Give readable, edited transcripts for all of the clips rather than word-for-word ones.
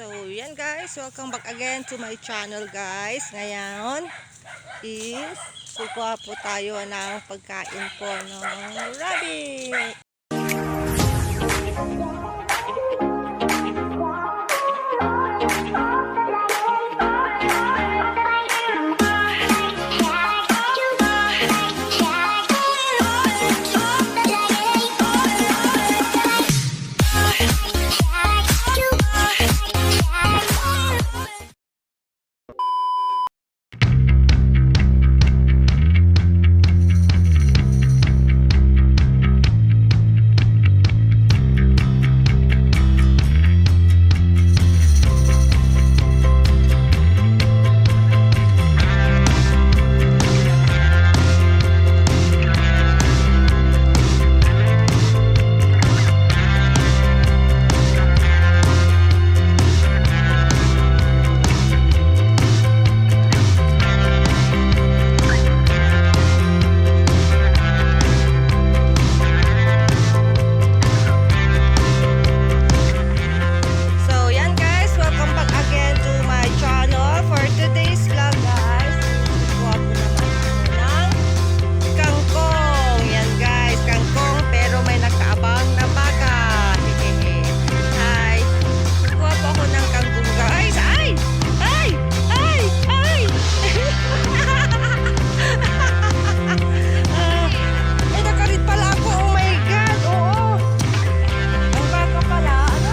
So, yan guys. Welcome back again to my channel guys. Ngayon is kukuha po tayo ng pagkain po ng rabbit. Today's vlog guys, kuha po naman ako ng kangkong. Yan guys, kangkong pero may nakaabang na baka. Hi, kuha po ako ng kangkong guys. Ay! Ay! Ay! Ay! Ay, nakarit pala ako. Oh my God! Oo! Ang baka pala, ano?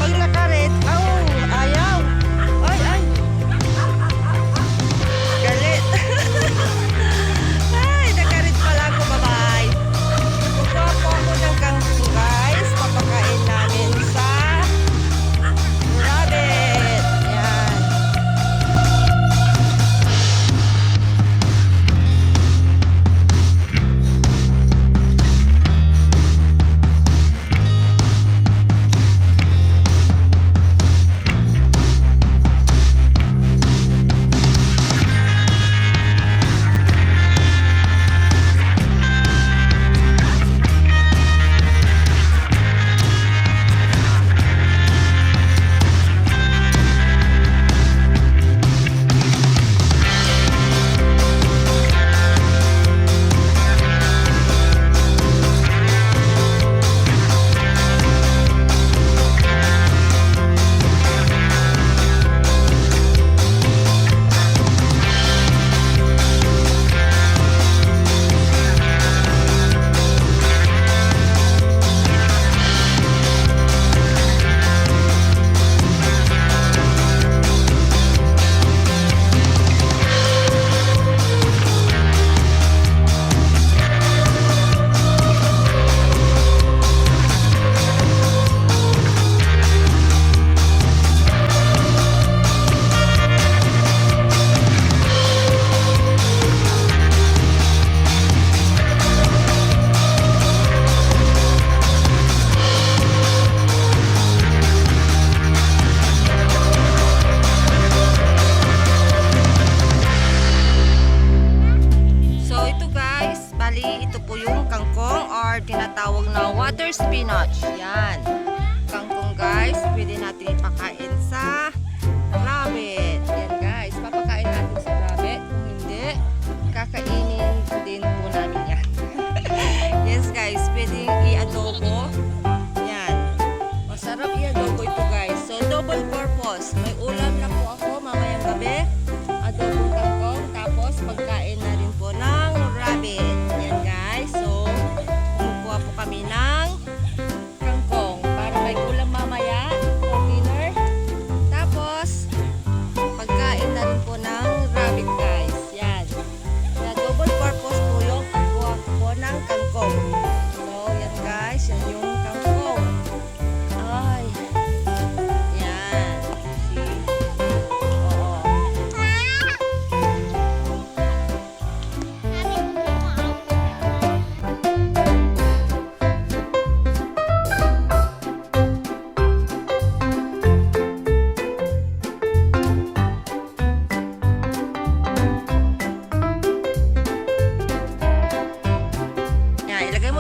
Pag nakarit, oh, ayaw. Ay, ay! Galit. Ay, nakarit pala ako. Bye-bye. Kukuha po ako ng kangkong guys. Papakain namin sa rabbit. Yan. Ito po yung kangkong or tinatawag na water spinach. Yan. Kangkong guys, pwede natin ipakain sa rabbit. Yan guys, papakain natin sa rabbit. Kung hindi, kakainin din po namin yan. Yes guys, pwede i-adobo. Yan. Masarap i-adobo ito guys. So, double purpose. May ulam na po ako mamayang gabi. Adobo kangkong. Tapos, pagkain na rin po ng rabbit. Yan guys. So, kumukuha po kami ng kangkong para may ulam mamaya for dinner. Tapos, pagkain na rin po ng rabbit guys. Yan. Na double purpose po yung pagkuha po ng kangkong. So, yan guys. Yan yung kangkong. Ay. Yan. See? Oo.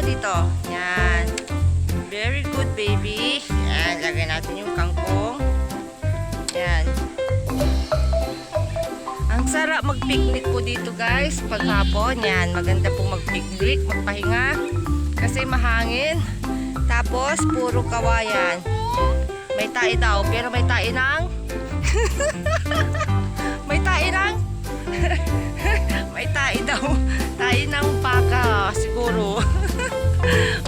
dito. Yan. Very good, baby. Yan, lagay natin yung kangkong. mag-picnic po dito guys. Paghapon, yan. Maganda po mag-picnic, magpahinga. Kasi mahangin. Tapos, puro kawayan. May tae daw, pero may tae ng... may tae ng... may tae daw. Tae ng baka, siguro.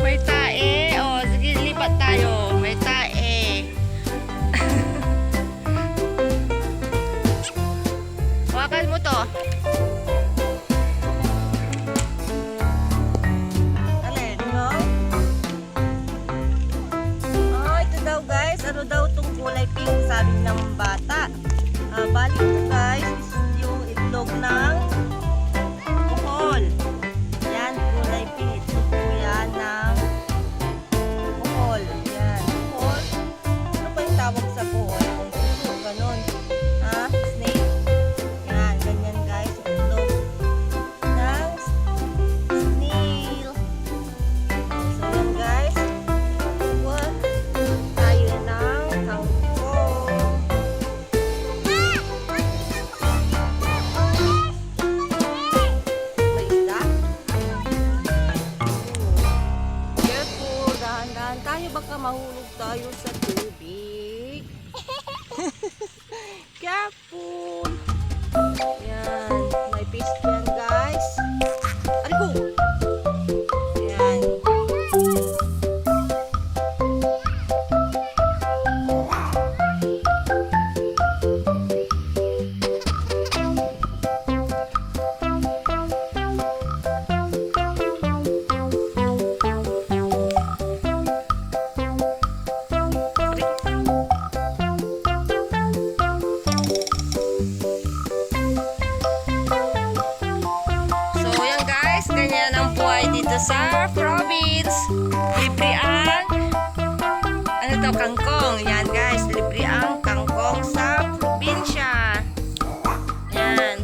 May tae. O, sige, lipat tayo. May tae. Hawakan mo to. Alin, no? Oh, ito daw guys. Ano daw itong kulay pink? Sabi ng bata. Bali ito guys, yung itlog ng buhol. Yan, kulay pink. Ito po yan ng buhol. Yan, buhol. Ano ba yung tawag sa buhol? Kung puso, ganun. Ha? Snake? Yan, ganyan guys. Itlog ng snail. So yan guys. What? Tayo ng kangkong. May isda? Careful, dahan-dahan tayo. Baka mahulog tayo sa tubig. Careful. Yan, may fish yan guys. Arigo! Yan. So yan guys, ganyan ang buhay dito sa province. Libre ang ano to, kangkong. Yan guys, libre ang kangkong sa probinsya. Yan.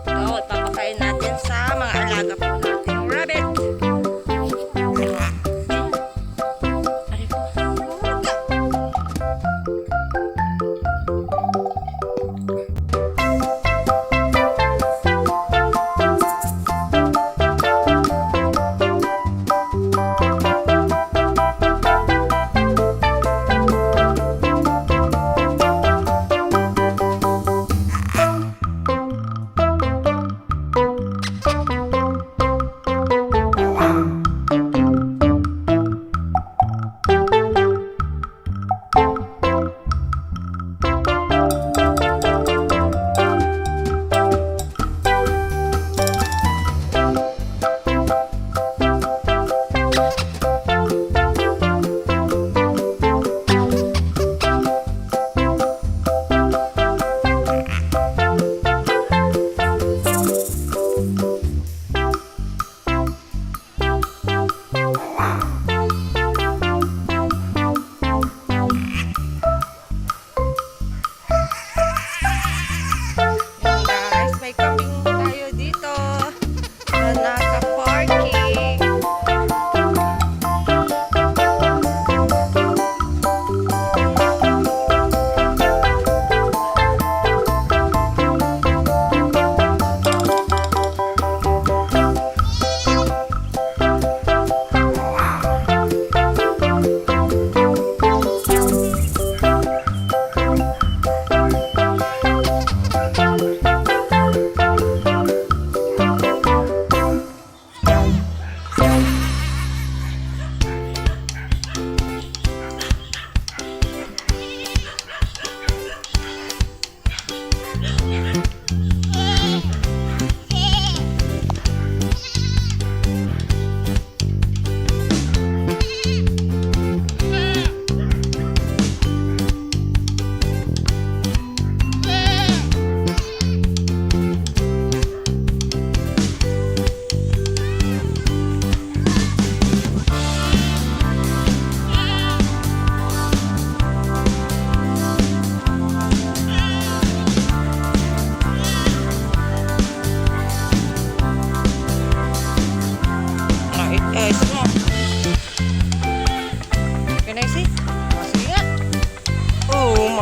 Ito, ipapakain natin sa mga alaga po natin. Rabbit. Ay po. Guys, may camping tayo dito na naka-parking.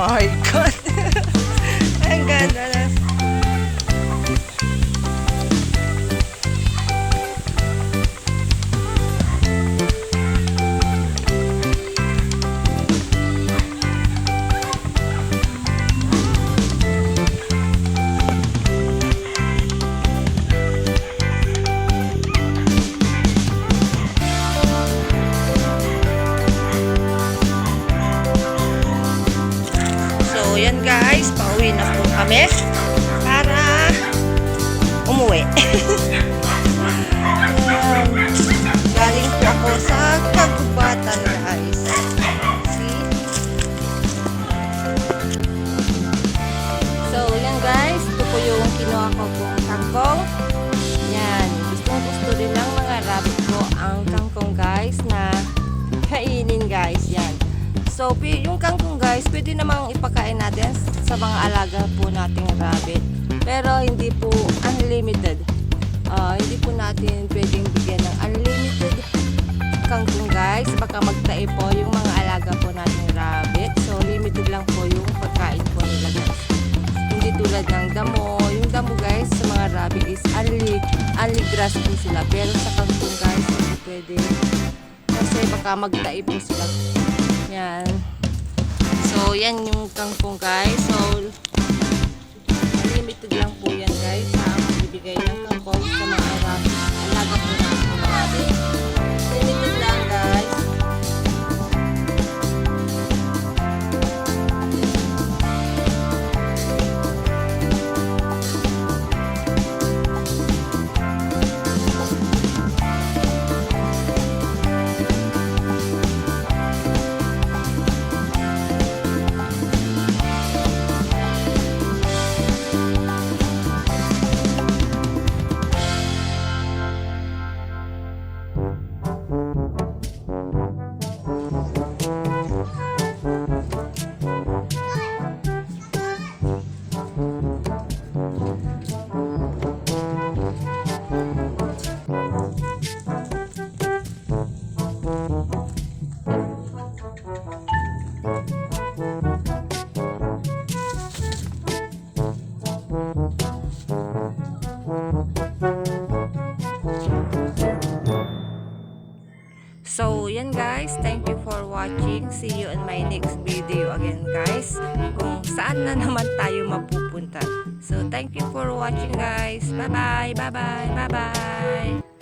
my God. Ang ganda na. Yan guys, pauwi na po kami para umuwi. Galing po ako sa kagubatan guys. See? So yan guys, ito po yung kinuha ko pong kangkong. Yan, gusto din ng mga rabbit ko ang kangkong guys na kainin guys. Yan. So yung kangkong guys, pwede namang ipakain natin sa mga alaga po nating rabbit. Pero hindi po unlimited. Hindi po natin pwedeng bigyan ng unlimited kangkong guys. Baka magtae po yung mga alaga po nating rabbit. So limited lang po yung pagkain po nila guys. Hindi tulad ng damo. Yung damo guys sa mga rabbit is only grass po sila. Pero sa kangkong guys, hindi pwede. Kasi baka magtae po sila. Yan. So yan yung kangkong guys. So limited lang po yan guys sa magbibigay ng kangkong sa mga rabbit. Alaga po natin mga rabbit. Limited lang guys. So, yan guys. Thank you for watching. See you in my next video again guys. Kung saan na naman tayo mapupunta. So, thank you for watching guys. Bye-bye. Bye-bye. Bye-bye.